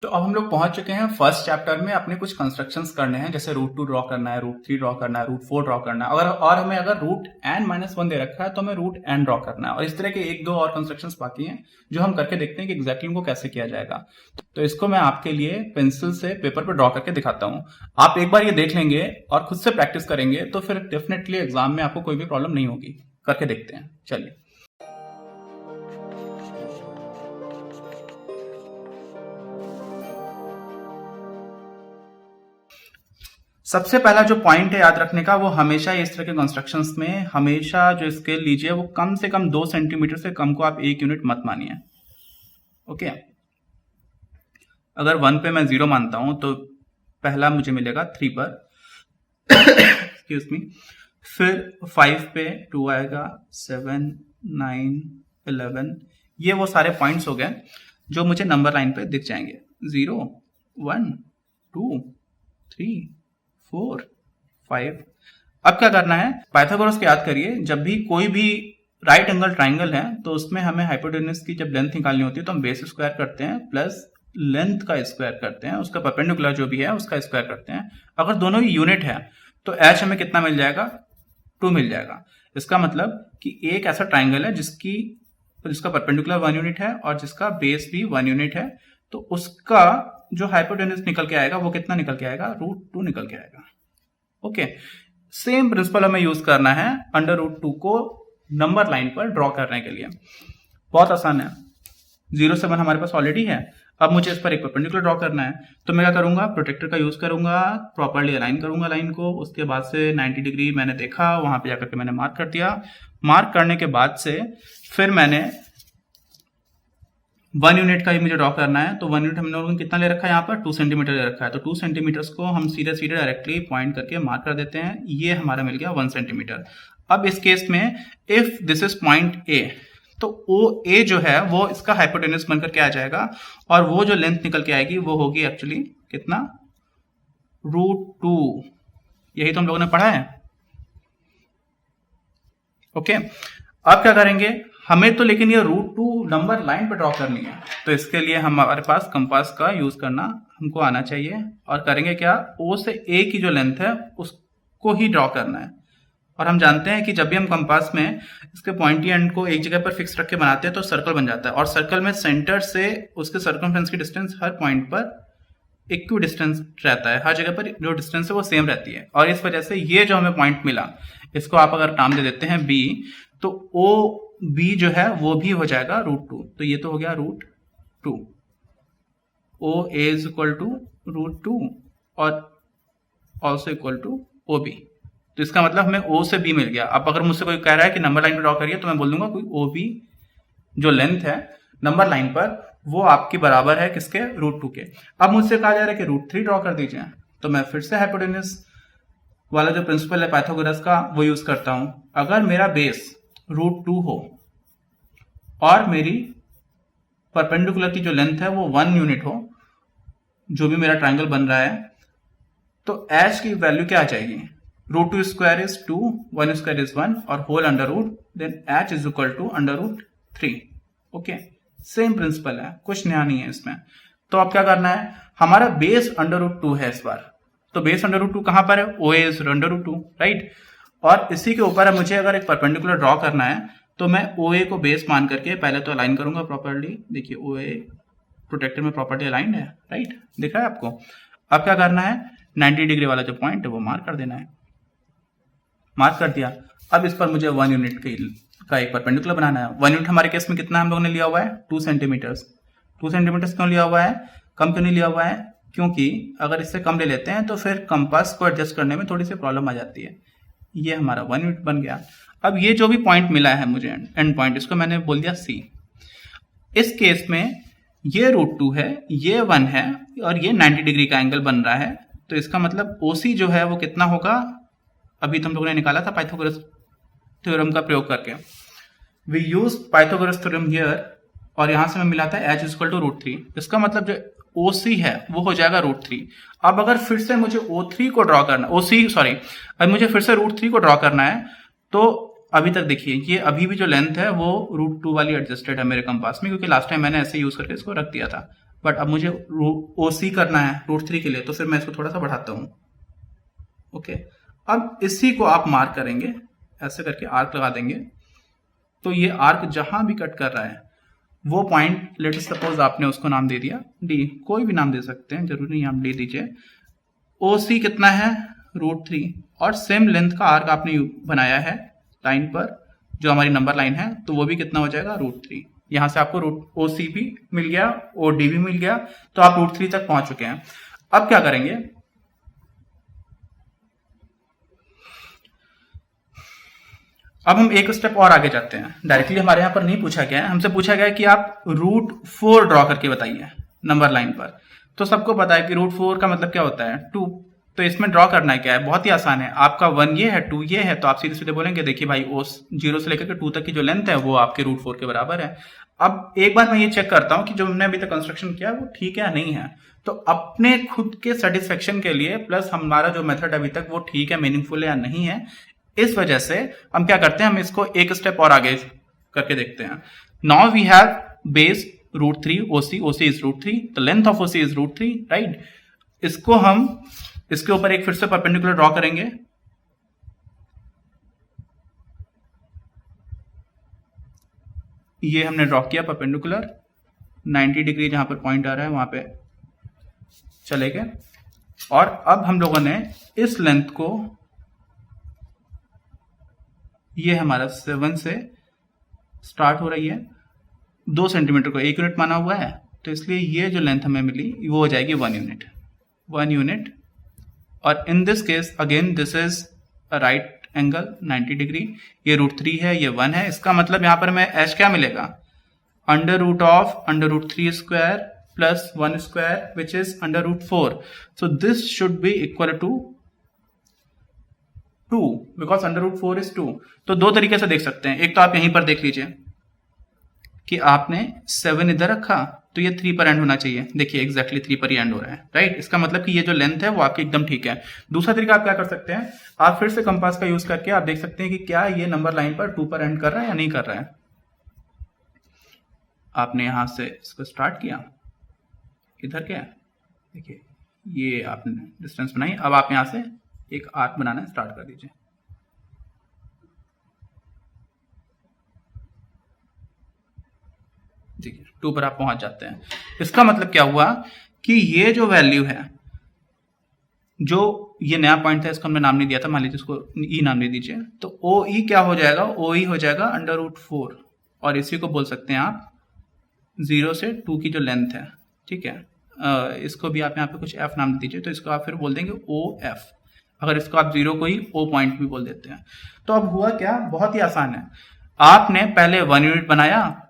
तो अब हम लोग पहुंच चुके हैं फर्स्ट चैप्टर में। अपने कुछ कंस्ट्रक्शंस करने हैं, जैसे रूट 2 ड्रॉ करना है, रूट 3 ड्रॉ करना है, रूट 4 ड्रॉ करना है। और हमें अगर रूट n-1 दे रखा है तो हमें रूट n ड्रॉ करना है। और इस तरह के एक दो और कंस्ट्रक्शंस बाकी हैं जो हम करके देखते हैं कि एग्जैक्टली उनको कैसे किया जाएगा। तो इसको मैं आपके लिए पेंसिल से पेपर पर ड्रॉ करके दिखाता हूँ। आप एक बार ये देख लेंगे और खुद से प्रैक्टिस करेंगे तो फिर डेफिनेटली एग्जाम में आपको कोई भी प्रॉब्लम नहीं होगी। करके देखते हैं, चलिए। सबसे पहला जो पॉइंट है याद रखने का, वो हमेशा इस तरह के कंस्ट्रक्शंस में हमेशा जो स्केल लीजिए वो कम से कम 2 सेंटीमीटर से कम को आप 1 यूनिट मत मानिए। ओके, अगर 1 पे मैं 0 मानता हूं तो पहला मुझे मिलेगा 3 पर एक्सक्यूज मी, फिर 5 पे 2 आएगा, 7, 9, 11। ये वो सारे पॉइंट्स हो गए जो मुझे नंबर लाइन पे दिख जाएंगे। 0, 1, 2, 3, 4, 5। अब क्या करना है, पाइथागोरस को याद करिए। जब भी कोई भी राइट एंगल ट्राइंगल है तो उसमें हमें हाइपोटेन्यूज की जब लेंथ निकालनी होती है तो हम बेस स्क्वायर करते हैं प्लस लेंथ का स्क्वायर करते हैं, उसका परपेंडिकुलर जो भी है उसका स्क्वायर करते हैं। अगर दोनों ही यूनिट है तो एच हमें कितना मिल जाएगा, 2 मिल जाएगा। इसका मतलब कि एक ऐसा ट्राइंगल है जिसका परपेंडिकुलर 1 यूनिट है और जिसका बेस भी 1 यूनिट है, तो उसका जो हाइपोटेन्यूज निकल के आएगा वो कितना निकल के आएगा, √2 निकल के आएगा। ओके, सेम प्रिंसिपल हमें यूज करना है √2 को नंबर लाइन पर ड्रॉ करने के लिए। बहुत आसान है। 0 से 1 हमारे पास ऑलरेडी है। अब मुझे इस पर एक परपेंडिकुलर ड्रॉ करना है तो मैं क्या करूंगा, प्रोटेक्टर का यूज करूंगा, प्रॉपर्ली अलाइन करूंगा लाइन को। उसके बाद से 90 डिग्री मैंने देखा, वहां पे जाकर के मैंने मार्क कर दिया। मार्क करने के बाद से फिर मैंने 1 यूनिट का ही मुझे ड्रॉ करना है। तो 1 यूनिट हम लोगों ने कितना ले रखा है, यहाँ पर 2 सेंटीमीटर ले रखा है। तो 2 सेंटीमीटर को हम सीधे सीधे डायरेक्टली पॉइंट करके मार्क कर देते हैं। ये हमारा मिल गया 1 सेंटीमीटर। अब इस केस में if this is point A, तो ओ ए जो है वो इसका हाइपोटेन्यूज बनकर के आ जाएगा और वो जो लेंथ निकल के आएगी वो होगी एक्चुअली कितना, √2। यही तो हम लोगों ने पढ़ा है। ओके, अब क्या करेंगे, हमें तो लेकिन ये √2 नंबर लाइन पे ड्रॉ करनी है। तो इसके लिए हमारे पास कंपास का यूज करना हमको आना चाहिए। और करेंगे क्या, ओ से ए की जो लेंथ है उसको ही ड्रॉ करना है। और हम जानते हैं कि जब भी हम कंपास में इसके पॉइंटी एंड को एक जगह पर फिक्स रख के बनाते हैं तो सर्कल बन जाता है। और सर्कल में सेंटर से उसके सर्कमफ्रेंस की डिस्टेंस हर पॉइंट पर इक्वी डिस्टेंस रहता है। हर जगह पर जो डिस्टेंस है वो सेम रहती है। और इस वजह से ये जो हमें पॉइंट मिला, इसको आप अगर नाम दे देते हैं बी, तो ओ बी जो है वो भी हो जाएगा √2। तो ये तो हो गया √2। O A is equal to √2 और also equal to O B. तो इसका मतलब हमें ओ से बी मिल गया। अब अगर मुझसे कोई कह रहा है कि नंबर लाइन पर ड्रॉ करिए तो मैं बोल दूंगा कोई ओ बी जो लेंथ है नंबर लाइन पर वो आपकी बराबर है किसके, √2 के। अब मुझसे कहा जा रहा है कि √3 ड्रॉ कर दीजिए, तो मैं फिर से हाइपोटेन्यूज वाला जो प्रिंसिपल है पाइथागोरस का वो यूज करता हूं। अगर मेरा बेस √2 हो और मेरी परपेंडिकुलर की जो लेंथ है वो 1 यूनिट हो, जो भी मेरा ट्राइंगल बन रहा है, तो एच की वैल्यू क्या आ जाएगी, √2 स्क्वायर इज 2, 1 स्क्वायर इज 1 और whole under root, then H is equal to √3। Okay, same principle है, कुछ नया नहीं है इसमें। तो अब क्या करना है, हमारा बेस √2 है इस बार। तो बेस √2 कहां पर है, ओ इज √2, राइट। और इसी के ऊपर मुझे अगर एक परपेंडिकुलर ड्रॉ करना है तो मैं ओ ए को बेस मान करके पहले तो अलाइन करूंगा प्रॉपर्ली। देखिए ओ ए प्रोटेक्टर में प्रॉपर्टी अलाइंड है, राइट, दिख रहा है आपको। अब क्या करना है, 90 डिग्री वाला जो पॉइंट है वो मार्क कर देना है। मार्क कर दिया। अब इस पर मुझे 1 यूनिट का एक परपेंडिकुलर बनाना है। 1 यूनिट हमारे केस में कितना हम लोगों ने लिया हुआ है, 2 सेंटीमीटर। 2 सेंटीमीटर क्यों लिया हुआ है, कम क्यों नहीं लिया हुआ है, क्योंकि अगर इससे कम ले लेते हैं तो फिर कंपास को एडजस्ट करने में थोड़ी सी प्रॉब्लम आ जाती है। ये हमारा 1 यूनिट बन गया। अब ये जो भी पॉइंट मिला है मुझे एंड पॉइंट, इसको मैंने बोल दिया सी। इस केस में ये √2 है, ये 1 है और ये 90 डिग्री का एंगल बन रहा है। तो इसका मतलब OC जो है वो कितना होगा, अभी तो हम लोगों ने निकाला था पाइथागोरस थ्योरम का प्रयोग करके। We use Pythagoras theorem here और यहां से हमें मिला था h इक्वल टू √3। इसका मतलब जो OC है वो हो जाएगा √3। अब अगर फिर से मुझे O3 को ड्रॉ करना, अब मुझे फिर से √3 को ड्रॉ करना है, तो अभी तक देखिए ये अभी भी जो लेंथ है वो √2 वाली एडजस्टेड है मेरे कंपास में, क्योंकि लास्ट टाइम मैंने ऐसे यूज करके इसको रख दिया था। बट अब मुझे ओ सी करना है √3 के लिए, तो फिर मैं इसको थोड़ा सा बढ़ाता हूँ। ओके, अब इसी को आप मार्क करेंगे, ऐसे करके आर्क लगा देंगे। तो ये आर्क जहां भी कट कर रहा है वो पॉइंट, लेट सपोज आपने उसको नाम दे दिया डी, कोई भी नाम दे सकते हैं, जरूरी नहीं आप डी दीजिए। ओ सी कितना है √3, और सेम लेंथ का आर्क आपने बनाया है लाइन पर, जो हमारी नंबर लाइन है, तो वो भी कितना हो जाएगा √3। यहां से आपको ओ सी भी मिल गया, ओ डी भी मिल गया, तो आप √3 तक पहुंच चुके हैं। अब क्या करेंगे, अब हम एक स्टेप और आगे जाते हैं। डायरेक्टली हमारे यहां पर नहीं पूछा गया है, हमसे पूछा गया है कि आप √4 ड्रॉ करके बताइए नंबर लाइन पर। तो सबको पता है कि √4 का मतलब क्या होता है 2। तो इसमें ड्रॉ करना है क्या है, बहुत ही आसान है। आपका 1 ये है, 2 ये है, तो आप सीधे सीधे बोलेंगे देखिए भाई ओ 0 से लेकर के 2 तक की जो लेंथ है वो आपके √4 के बराबर है। अब एक बार मैं ये चेक करता हूं कि जो हमने अभी तक कंस्ट्रक्शन किया वो ठीक है या नहीं है। तो अपने खुद के सेटिस्फेक्शन के लिए, प्लस हमारा जो मेथड अभी तक वो ठीक है, मीनिंगफुल है या नहीं है, इस वजह से हम क्या करते हैं, हम इसको एक स्टेप और आगे करके देखते हैं। Now we have base √3 OC, OC is √3, the length of OC is √3, right. इसको हम इसके ऊपर एक फिर से परपेंडिकुलर ड्रॉ करेंगे। ये हमने ड्रॉ किया परपेंडिकुलर, 90 डिग्री जहां पर पॉइंट आ रहा है वहां पे चले गए। और अब हम लोगों ने इस लेंथ को, ये हमारा 7 से स्टार्ट हो रही है, 2 सेंटीमीटर को 1 यूनिट माना हुआ है, तो इसलिए ये जो लेंथ हमें मिली वो हो जाएगी 1 यूनिट, 1 यूनिट। और in this case again this is a right angle 90 degree, ये √3 है, ये 1 है। इसका मतलब यहां पर मैं एच क्या मिलेगा, √3 square plus 1 square which is √4। So this should be equal to 2 because √4 is 2। तो दो तरीके से देख सकते हैं। एक तो आप यहीं पर देख लीजिए कि आपने 7 इधर रखा तो ये 3 पर एंड होना चाहिए, देखिए एग्जैक्टली 3 पर ही एंड हो रहा है, राइट। इसका मतलब कि ये जो लेंथ है वो आपकी एकदम ठीक है। दूसरा तरीका आप क्या कर सकते हैं, आप फिर से कंपास का यूज करके आप देख सकते हैं कि क्या ये नंबर लाइन पर 2 पर एंड कर रहा है या नहीं कर रहा है। आपने यहां से इसको स्टार्ट किया, इधर क्या देखिए, ये आपने डिस्टेंस बनाई। अब आप यहां से एक आर्क बनाना स्टार्ट कर दीजिए। ठीक है, 2 पर आप पहुंच जाते हैं। इसका मतलब क्या हुआ कि ये जो वैल्यू है, जो ये नया पॉइंट था, इसको हमने नाम नहीं दिया था, मान लीजिए इसको ई नाम दे दीजिए। तो ओ ई क्या हो जाएगा, ओ ई हो जाएगा √4, और इसी को बोल सकते हैं आप 0 से 2 की जो लेंथ है, ठीक है। इसको भी आप यहाँ पे कुछ एफ नाम दे दीजिए, तो इसको आप फिर बोल देंगे ओ एफ। अगर इसको आप 0 को ही ओ पॉइंट भी बोल देते हैं। तो अब हुआ क्या, बहुत ही आसान है। आपने पहले 1 यूनिट बनाया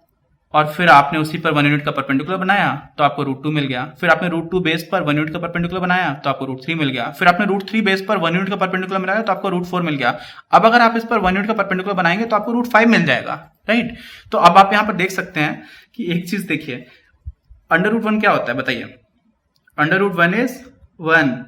और फिर आपने उसी पर 1 यूनिट का परपेंडिकुलर बनाया तो आपको √2 मिल गया। फिर आपने √2 बेस पर 1 यूनिट का परपेंडिकुलर बनाया तो आपको √3 मिल गया। फिर आपने √3 बेस पर 1 यूनिट का परपेंडिकुलर बनाया तो आपको √4 मिल गया। अब अगर आप इस पर 1 यूनिट का परपेंडिकुलर बनाएंगे तो आपको √5 मिल जाएगा, राइट। तो अब आप यहां पर देख सकते हैं कि एक चीज देखिए, √1 क्या होता है बताइए, √1 इज 1।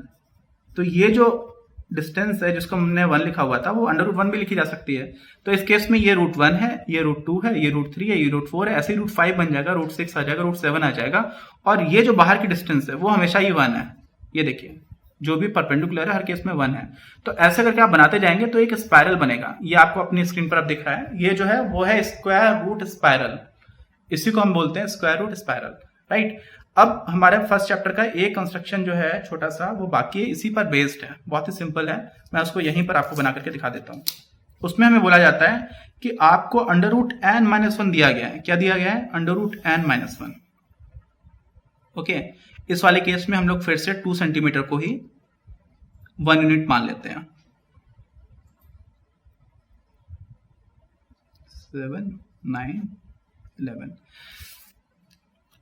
तो ये जो डिस्टेंस है जिसको हमने 1 लिखा हुआ था वो √1 भी लिखी जा सकती है। तो इस केस में ये √1 है, ये √2 है, ये √3 है, ये √4 है, ऐसे ही √5 बन जाएगा, √6 आ जाएगा, √7 आ जाएगा। और ये जो बाहर की डिस्टेंस है वो हमेशा ही 1 है। ये देखिए जो भी परपेंडिकुलर है हर केस में 1 है। तो ऐसे करके आप बनाते जाएंगे तो एक स्पाइरल बनेगा। ये आपको अपनी स्क्रीन पर अब दिख रहा है, ये जो है वो है स्क्वायर रूट स्पाइरल, इसी को हम बोलते हैं स्क्वायर रूट स्पाइरल, राइट। अब हमारे फर्स्ट चैप्टर का एक कंस्ट्रक्शन जो है छोटा सा वो बाकी है, इसी पर बेस्ड है, बहुत ही सिंपल है। मैं उसको यहीं पर आपको बना करके दिखा देता हूं। उसमें हमें बोला जाता है कि आपको √n-1 दिया गया है। क्या दिया गया है, √n-1। ओके, इस वाले केस में हम लोग फिर से 2 सेंटीमीटर को ही 1 यूनिट मान लेते हैं। 7, 9, 11,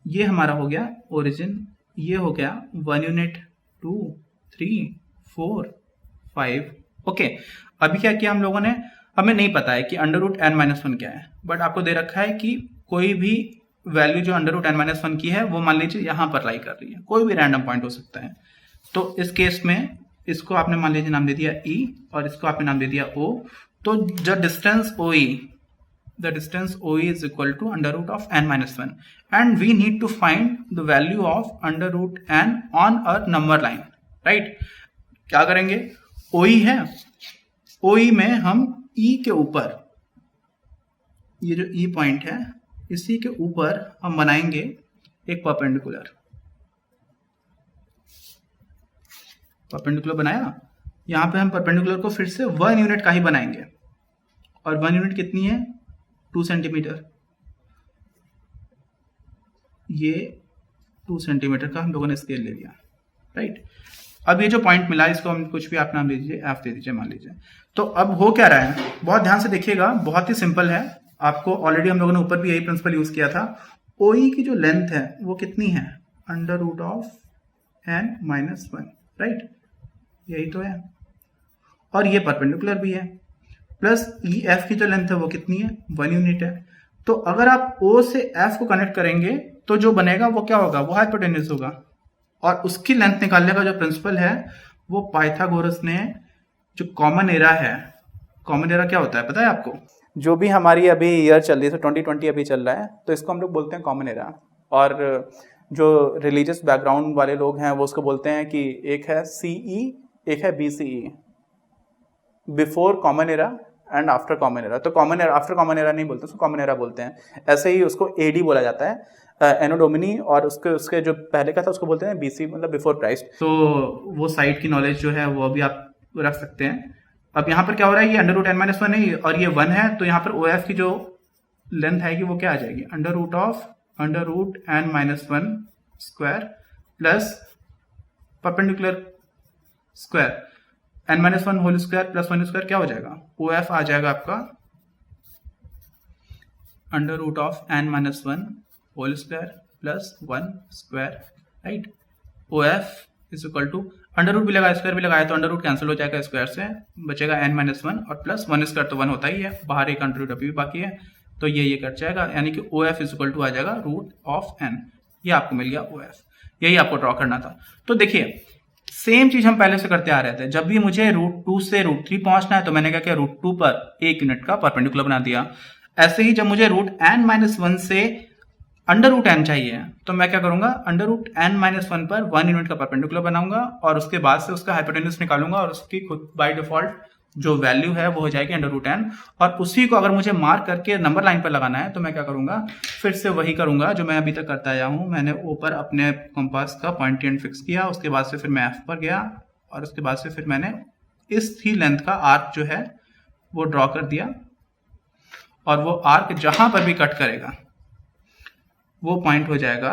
ये हमारा हो गया ओरिजिन, ये हो गया 1 यूनिट, 2, 3, 4, 5। ओके, अभी क्या किया हम लोगों ने, हमें नहीं पता है कि √n-1 क्या है, बट आपको दे रखा है कि कोई भी वैल्यू जो √n-1 की है वो मान लीजिए यहां पर लाई कर रही है, कोई भी रैंडम पॉइंट हो सकता है। तो इस केस में इसको आपने मान लीजिए नाम दे दिया E और इसको आपने नाम दे दिया O। तो जो distance OE the distance OE is equal to under root of n minus 1 and we need to find the value of under root n on a number line, right? क्या करेंगे, OE है, OE में हम E के ऊपर, ये जो E point है इसी के ऊपर हम बनाएंगे एक परपेंडिकुलर बनाया। यहाँ पे हम परपेंडिकुलर को फिर से 1 यूनिट का ही बनाएंगे और 1 यूनिट कितनी है, 2 सेंटीमीटर। ये 2 सेंटीमीटर का हम लोगों ने स्केल ले लिया, राइट। अब ये जो पॉइंट मिला इसको हम कुछ भी आप नाम लीजिए, एफ दे दीजिए मान लीजिए। तो अब हो क्या रहा है, बहुत ध्यान से देखिएगा, बहुत ही सिंपल है। आपको ऑलरेडी हम लोगों ने ऊपर भी यही प्रिंसिपल यूज किया था। OE की जो लेंथ है वो कितनी है, under root of n minus 1, right, यही तो है। और ये परपेंडिकुलर भी है, प्लस EF की जो लेंथ है वो कितनी है, 1 यूनिट है। तो अगर आप O से F को कनेक्ट करेंगे तो जो बनेगा वो क्या होगा, वो हाइपोटेन्यूज होगा। और उसकी लेंथ निकालने का जो प्रिंसिपल है वो पाइथागोरस ने, जो कॉमन एरा है, कॉमन एरा क्या होता है पता है आपको, जो भी हमारी अभी ईयर चल रही है, 2020 अभी चल रहा है, तो इसको हम लोग बोलते हैं कॉमन एरा। और जो रिलीजियस बैकग्राउंड वाले लोग हैं वो उसको बोलते हैं कि एक है CE, एक है BCE, before common era and after common era. तो common era, after common era नहीं बोलते, उसको कॉमन एरा बोलते हैं। ऐसे ही उसको AD बोला जाता है, एनो डोमिनी, और उसके जो पहले का था उसको बोलते हैं BC, मतलब बिफोर क्राइस्ट। तो वो साइड की नॉलेज जो है वो भी आप रख सकते हैं। अब यहाँ पर क्या हो रहा है, ये अंडर रूट n माइनस 1 है और ये 1 है, तो यहाँ पर OF की जो लेंथ आएगी वो क्या आ जाएगी, under root n minus 1 square plus perpendicular square n minus 1 whole square plus 1 square, क्या हो जाएगा, OF आ जाएगा आपका under root of n minus 1 whole square plus 1 square, right. OF is equal to, under root भी लगाया square भी लगाया तो अंडर रूट कैंसिल हो जाएगा, स्क्वायर से बचेगा n माइनस 1 और प्लस 1 स्क्वायर, तो 1 होता ही है, बाहर एक अंडर रूट अभी भी बाकी है, तो ये कट जाएगा, यानी कि OF इज इक्वल टू आ जाएगा रूट ऑफ n। ये आपको मिल गया OF, यही आपको ड्रॉ करना था। तो देखिए सेम चीज हम पहले से करते आ रहे थे, जब भी मुझे रूट 2 से रूट 3 पहुंचना है तो मैंने क्या किया, रूट 2 पर 1 यूनिट का परपेंडिकुलर बना दिया। ऐसे ही जब मुझे रूट n माइनस 1 से अंडर रूट n चाहिए तो मैं क्या करूंगा, अंडर रूट n माइनस 1 पर 1 यूनिट का परपेंडिकुलर बनाऊंगा और उसके बाद से उसका हाइपोटेन्यूज निकालूंगा और उसकी खुद बाय डिफॉल्ट जो वैल्यू है वो हो जाएगी अंडर रूट n। और उसी को अगर मुझे मार्क करके नंबर लाइन पर लगाना है तो मैं क्या करूंगा, फिर से वही करूंगा जो मैं अभी तक करता आया हूं। मैंने ऊपर अपने कंपास का पॉइंट एंड फिक्स किया, उसके बाद से फिर मैं F पर गया और उसके बाद से फिर मैंने इस थी लेंथ का आर्क जो है वो ड्रॉ कर दिया, और वो आर्क जहां पर भी कट करेगा वो पॉइंट हो जाएगा,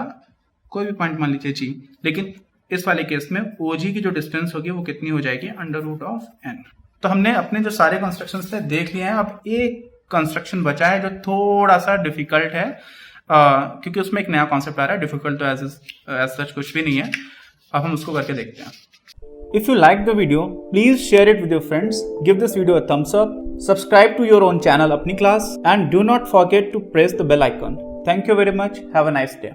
कोई भी पॉइंट मान लीजिए G, लेकिन इस वाले केस में OG की जो डिस्टेंस होगी वो कितनी हो जाएगी, अंडर रूट ऑफ n। तो हमने अपने जो सारे कंस्ट्रक्शंस थे देख लिए हैं। अब एक कंस्ट्रक्शन बचा है जो थोड़ा सा डिफिकल्ट है, क्योंकि उसमें एक नया कॉन्सेप्ट आ रहा है। डिफिकल्ट तो एज सच कुछ भी नहीं है, अब हम उसको करके देखते हैं। If you like the video, please share it with your friends, give this video a thumbs up, subscribe to your own channel Apni Class, and do not forget to press the bell icon. Thank you very much. Have a nice day.